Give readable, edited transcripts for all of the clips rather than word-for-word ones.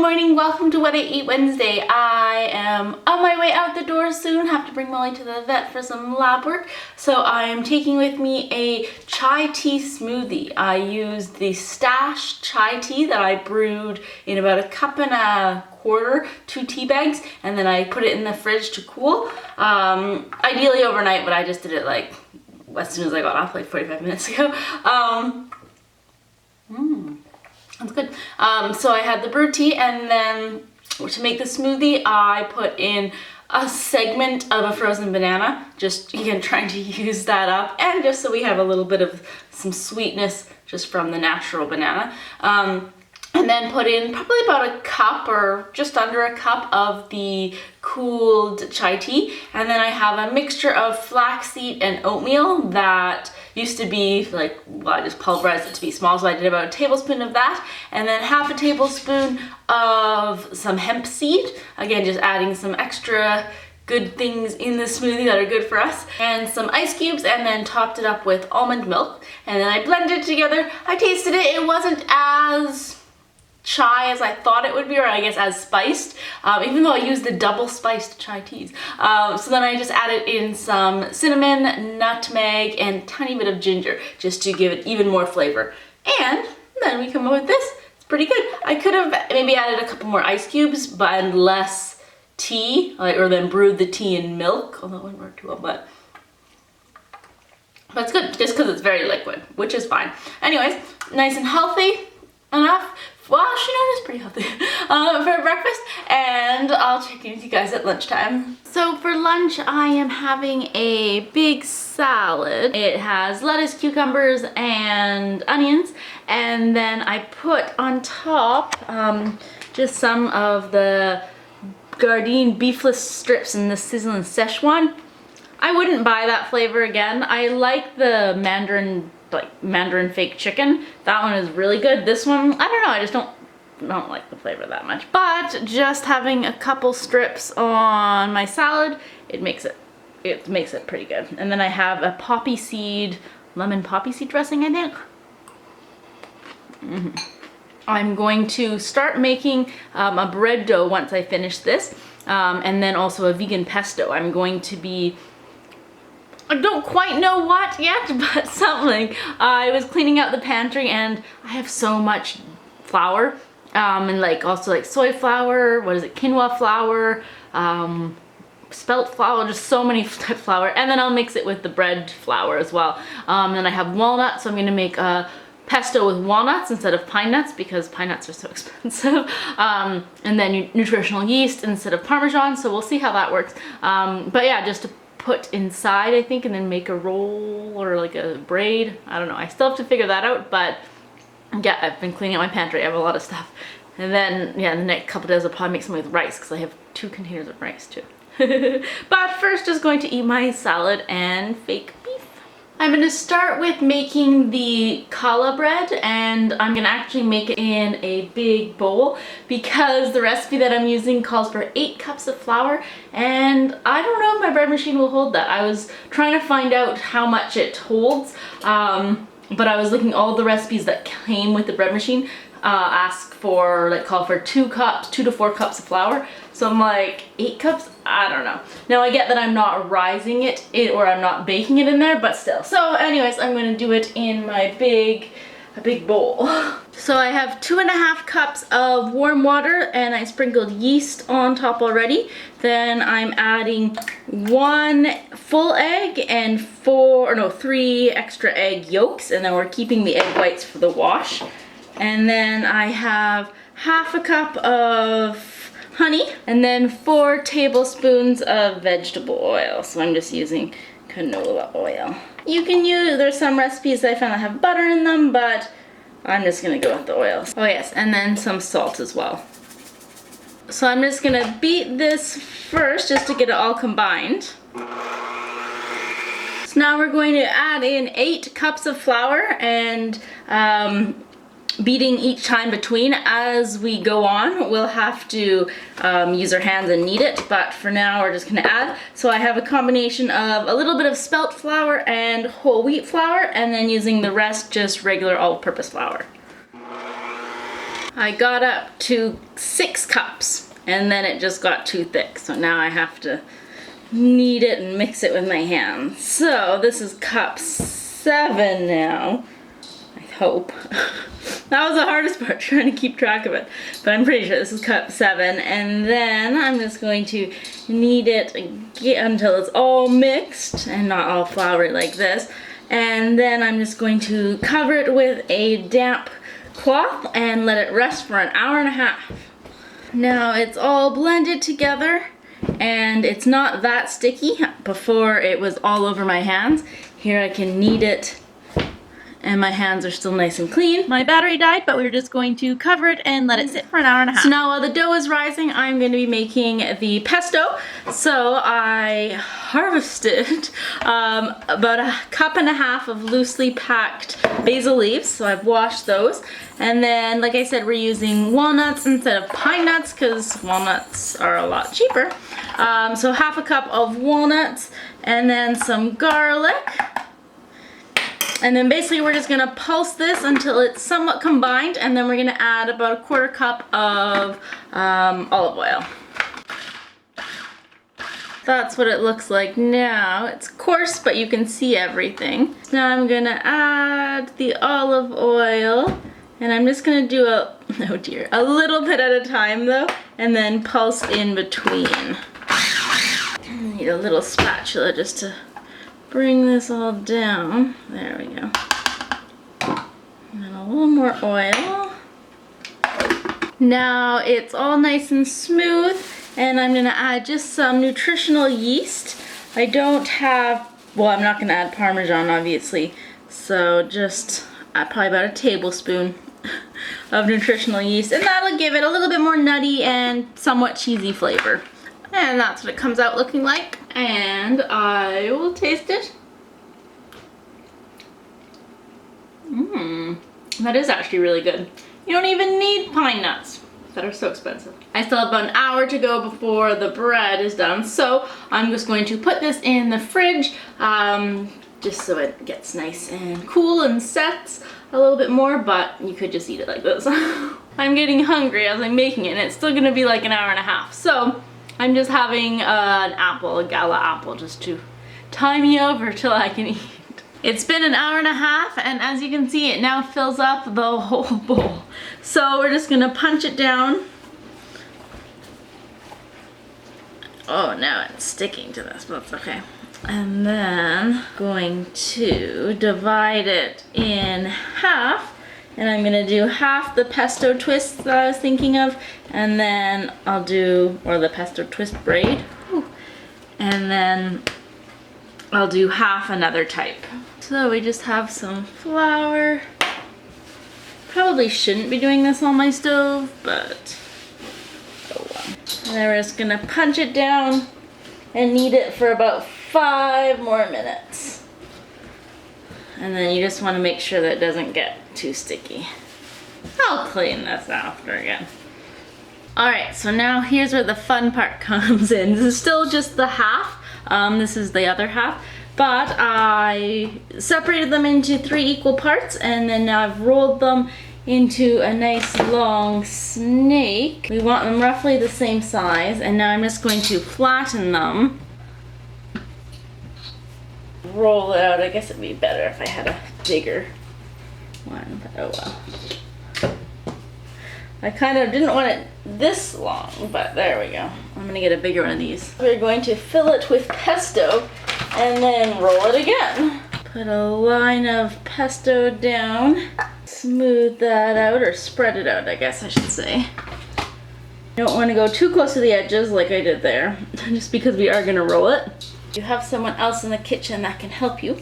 morning, welcome to What I Eat Wednesday. I am on my way out the door soon, have to bring Molly to the vet for some lab work. So I am taking with me a chai tea smoothie. I used the Stash chai tea that I brewed in about 1.25 cups, 2 tea bags, and then I put it in the fridge to cool. Ideally overnight, but I just did it like as soon as I got off, like 45 minutes ago. That's good. So I had the brewed tea, and then to make the smoothie, I put in a segment of a frozen banana, just again trying to use that up, and just so we have a little bit of some sweetness just from the natural banana. And then put in probably about a cup or just under a cup of the cooled chai tea. And then I have a mixture of flaxseed and oatmeal that used to be like, well, I just pulverized it to be small, so I did about a tablespoon of that. And then half a tablespoon of some hemp seed. Again, just adding some extra good things in the smoothie that are good for us, and some ice cubes, and then topped it up with almond milk. And then I blended it together. I tasted it. It wasn't as chai as I thought it would be, or I guess as spiced, even though I used the double spiced chai teas. So then I just added in some cinnamon, nutmeg, and a tiny bit of ginger just to give it even more flavor. And then we come up with this. It's pretty good. I could have maybe added a couple more ice cubes, but less tea, or then brewed the tea in milk, although it wouldn't work too well, but it's good just because it's very liquid, which is fine. Anyways, nice and healthy enough. Well, actually, no, it is pretty healthy for breakfast, and I'll check in with you guys at lunchtime. So for lunch, I am having a big salad. It has lettuce, cucumbers, and onions, and then I put on top just some of the Gardein beefless strips in the sizzling Szechuan. I wouldn't buy that flavor again. I like the Mandarin fake chicken. That one is really good. This one, I don't know, I just don't like the flavor that much. But just having a couple strips on my salad, it makes it pretty good. And then I have a lemon poppy seed dressing, I think. I'm going to start making a bread dough once I finish this, and then also a vegan pesto. I'm going to be, I don't quite know what yet, but something. I was cleaning out the pantry and I have so much flour, and also soy flour, quinoa flour, spelt flour, just so many types of flour, and then I'll mix it with the bread flour as well. Then I have walnuts, so I'm gonna make a pesto with walnuts instead of pine nuts because pine nuts are so expensive, and then nutritional yeast instead of Parmesan, so we'll see how that works. But yeah, just to put inside, I think, and then make a roll or like a braid. I don't know, I still have to figure that out, but yeah, I've been cleaning out my pantry. I have a lot of stuff. And then, yeah, in the next couple days I'll probably make something with rice because I have 2 containers of rice too. But first, just going to eat my salad and fake beef. I'm going to start with making the challah bread, and I'm going to actually make it in a big bowl because the recipe that I'm using calls for 8 cups of flour, and I don't know if my bread machine will hold that. I was trying to find out how much it holds, but I was looking all the recipes that came with the bread machine call for 2 to 4 cups of flour. So I'm like, 8 cups? I don't know. Now I get that I'm not rising it or I'm not baking it in there, but still. So anyways, I'm gonna do it in my a big bowl. So I have 2.5 cups of warm water, and I sprinkled yeast on top already. Then I'm adding 1 full egg and 3 extra egg yolks, and then we're keeping the egg whites for the wash. And then I have half a cup of honey, and then 4 tablespoons of vegetable oil. So I'm just using canola oil. You can there's some recipes that I found that have butter in them, but I'm just gonna go with the oil. Oh yes, and then some salt as well. So I'm just gonna beat this first just to get it all combined. So now we're going to add in 8 cups of flour, and beating each time between. As we go on, we'll have to use our hands and knead it, but for now we're just gonna add. So I have a combination of a little bit of spelt flour and whole wheat flour, and then using the rest just regular all-purpose flour. I got up to 6 cups and then it just got too thick. So now I have to knead it and mix it with my hands. So this is cup 7 now, I hope. That was the hardest part, trying to keep track of it. But I'm pretty sure this is cup 7. And then I'm just going to knead it until it's all mixed and not all floury like this. And then I'm just going to cover it with a damp cloth and let it rest for an hour and a half. Now it's all blended together and it's not that sticky. Before it was all over my hands. Here I can knead it and my hands are still nice and clean. My battery died, but we were just going to cover it and let it sit for an hour and a half. So now while the dough is rising, I'm going to be making the pesto. So I harvested about a cup and a half of loosely packed basil leaves. So I've washed those. And then, like I said, we're using walnuts instead of pine nuts because walnuts are a lot cheaper. So half a cup of walnuts and then some garlic. And then basically we're just gonna pulse this until it's somewhat combined, and then we're gonna add about a 1/4 cup of olive oil. That's what it looks like now. It's coarse, but you can see everything. Now I'm gonna add the olive oil, and I'm just gonna do a little bit at a time though, and then pulse in between. I need a little spatula just to bring this all down. There we go. And then a little more oil. Now it's all nice and smooth, and I'm gonna add just some nutritional yeast. I don't have, well, I'm not gonna add Parmesan obviously, so just probably about a tablespoon of nutritional yeast, and that'll give it a little bit more nutty and somewhat cheesy flavor. And that's what it comes out looking like. And I will taste it. That is actually really good. You don't even need pine nuts that are so expensive. I still have about an hour to go before the bread is done, so I'm just going to put this in the fridge just so it gets nice and cool and sets a little bit more, but you could just eat it like this. I'm getting hungry as I'm making it, and it's still gonna be like an hour and a half. So I'm just having an apple, a gala apple, just to tie me over till I can eat. It's been an hour and a half, and as you can see, it now fills up the whole bowl. So we're just gonna punch it down. Oh, now it's sticking to this, but that's okay. And then going to divide it in half. And I'm gonna do half the pesto twist that I was thinking of, and then I'll do, or the pesto twist braid, and then I'll do half another type. So we just have some flour. Probably shouldn't be doing this on my stove, but oh well. And then we're just gonna punch it down and knead it for about 5 more minutes. And then you just want to make sure that it doesn't get too sticky. I'll clean this after again. Alright, so now here's where the fun part comes in. This is still just the half. This is the other half. But I separated them into 3 equal parts, and then now I've rolled them into a nice long snake. We want them roughly the same size, and now I'm just going to flatten them. Roll it out. I guess it'd be better if I had a bigger one, but oh well. I kind of didn't want it this long, but there we go. I'm gonna get a bigger one of these. We're going to fill it with pesto and then roll it again. Put a line of pesto down, smooth that out, or spread it out, I guess I should say. You don't want to go too close to the edges like I did there, just because we are gonna roll it. If you have someone else in the kitchen that can help you,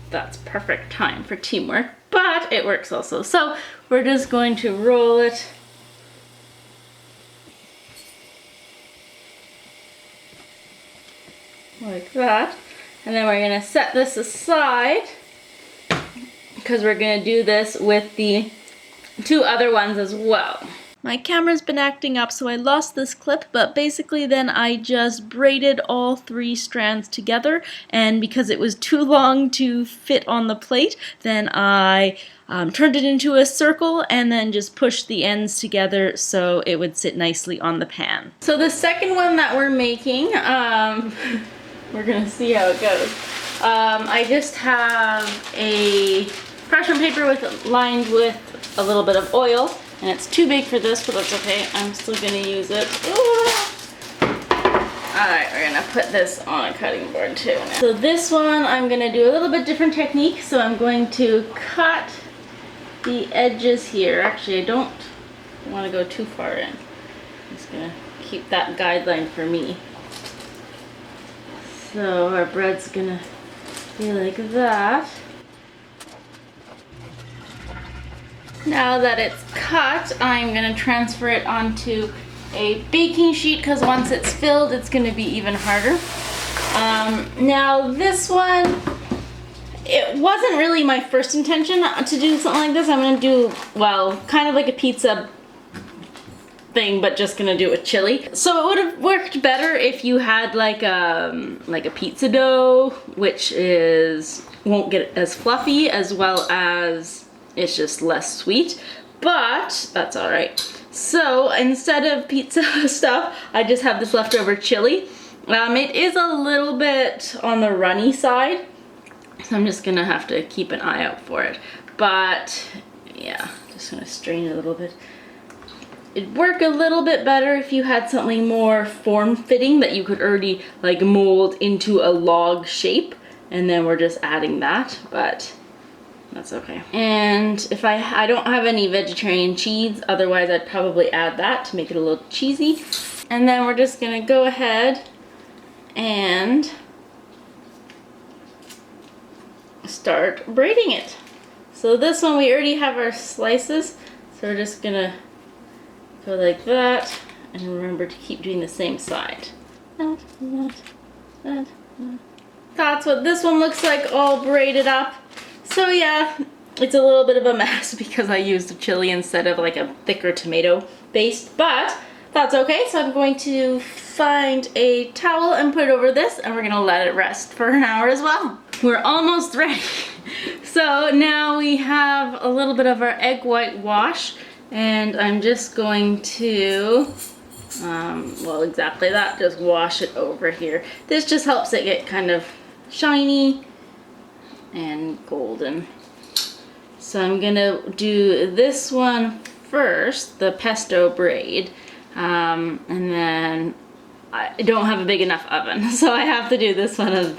that's perfect time for teamwork, but it works also. So we're just going to roll it like that, and then we're gonna set this aside because we're gonna do this with the 2 other ones as well. My camera's been acting up, so I lost this clip, but basically then I just braided all 3 strands together, and because it was too long to fit on the plate, then I turned it into a circle and then just pushed the ends together so it would sit nicely on the pan. So the second one that we're making, we're gonna see how it goes. I just have a parchment paper lined with a little bit of oil. And it's too big for this, but that's okay. I'm still gonna use it. Alright, we're gonna put this on a cutting board too. So this one, I'm gonna do a little bit different technique. So I'm going to cut the edges here. Actually, I don't want to go too far in. I'm just gonna keep that guideline for me. So our bread's gonna be like that. Now that it's cut, I'm going to transfer it onto a baking sheet because once it's filled, it's going to be even harder. Now this one, it wasn't really my first intention to do something like this. I'm going to do, well, kind of like a pizza thing, but just going to do it with chili. So it would have worked better if you had like a pizza dough, which won't get as fluffy, as well as it's just less sweet, but that's all right. So instead of pizza stuff, I just have this leftover chili. It is a little bit on the runny side, so I'm just gonna have to keep an eye out for it. But yeah, just gonna strain it a little bit. It'd work a little bit better if you had something more form-fitting that you could already like mold into a log shape, and then we're just adding that, but that's okay. And if I don't have any vegetarian cheese, otherwise I'd probably add that to make it a little cheesy. And then we're just gonna go ahead and start braiding it. So this one, we already have our slices, so we're just gonna go like that, and remember to keep doing the same side. That's what this one looks like, all braided up. So yeah, it's a little bit of a mess because I used chili instead of like a thicker tomato paste, but that's okay. So I'm going to find a towel and put it over this, and we're gonna let it rest for an hour as well. We're almost ready. So now we have a little bit of our egg white wash, and I'm just going to, well, exactly that, just wash it over here. This just helps it get kind of shiny and golden. So I'm gonna do this one first, the pesto braid, and then I don't have a big enough oven, so I have to do this one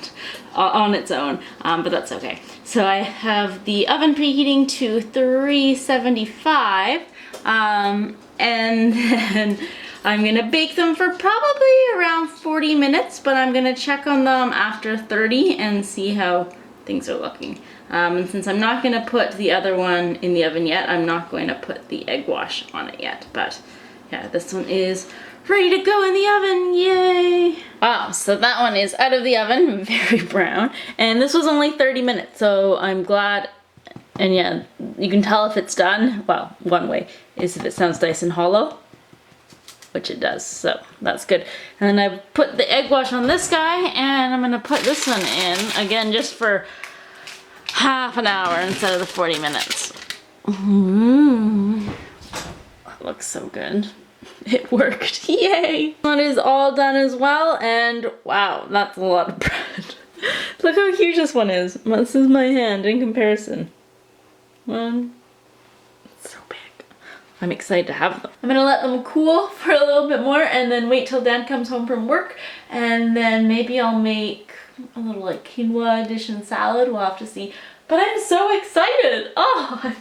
on its own, but that's okay. So I have the oven preheating to 375, and then I'm gonna bake them for probably around 40 minutes, but I'm gonna check on them after 30 and see how things are looking. And since I'm not going to put the other one in the oven yet, I'm not going to put the egg wash on it yet. But yeah, this one is ready to go in the oven. Yay! Wow, so that one is out of the oven, very brown. And this was only 30 minutes, so I'm glad. And yeah, you can tell if it's done. Well, one way is if it sounds nice and hollow, which it does, so that's good. And then I put the egg wash on this guy, and I'm gonna put this one in, again, just for half an hour instead of the 40 minutes. That looks so good. It worked, yay! One is all done as well, and wow, that's a lot of bread. Look how huge this one is. This is my hand in comparison. It's so big. I'm excited to have them. I'm gonna let them cool for a little bit more and then wait till Dan comes home from work, and then maybe I'll make a little like quinoa dish and salad. We'll have to see. But I'm so excited. Oh,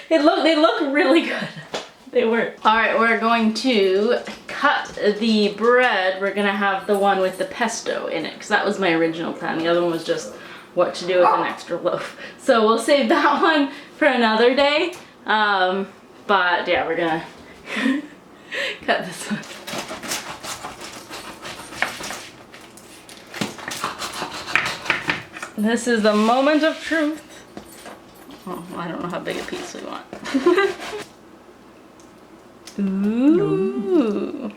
they look really good. They work. All right, we're going to cut the bread. We're gonna have the one with the pesto in it because that was my original plan. The other one was just what to do with an extra loaf. So we'll save that one for another day. But yeah, we're gonna cut this one. This is the moment of truth. Oh, I don't know how big a piece we want. Ooh.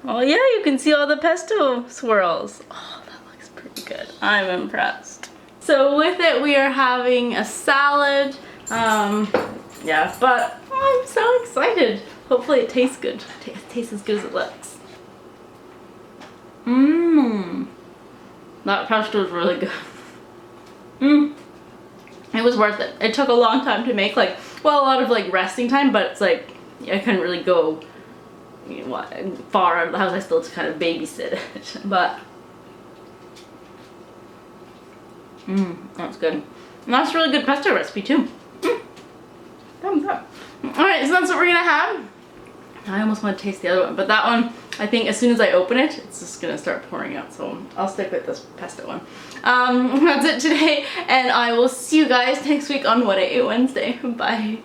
Oh yeah, you can see all the pesto swirls. Oh, that looks pretty good. I'm impressed. So with it, we are having a salad. Yeah, but I'm so excited. Hopefully it tastes good. It tastes as good as it looks. Mmm. That pesto is really good. Mmm. It was worth it. It took a long time to make, like, well, a lot of like resting time, but it's like I couldn't really go, you know, far out of the house. I still had to kind of babysit it, but that's good. And that's a really good pesto recipe too. Thumbs up. Alright, so that's what we're gonna have. I almost want to taste the other one, but that one, I think as soon as I open it, it's just gonna start pouring out, so I'll stick with this pesto one. That's it today, and I will see you guys next week on What I Ate Wednesday. Bye.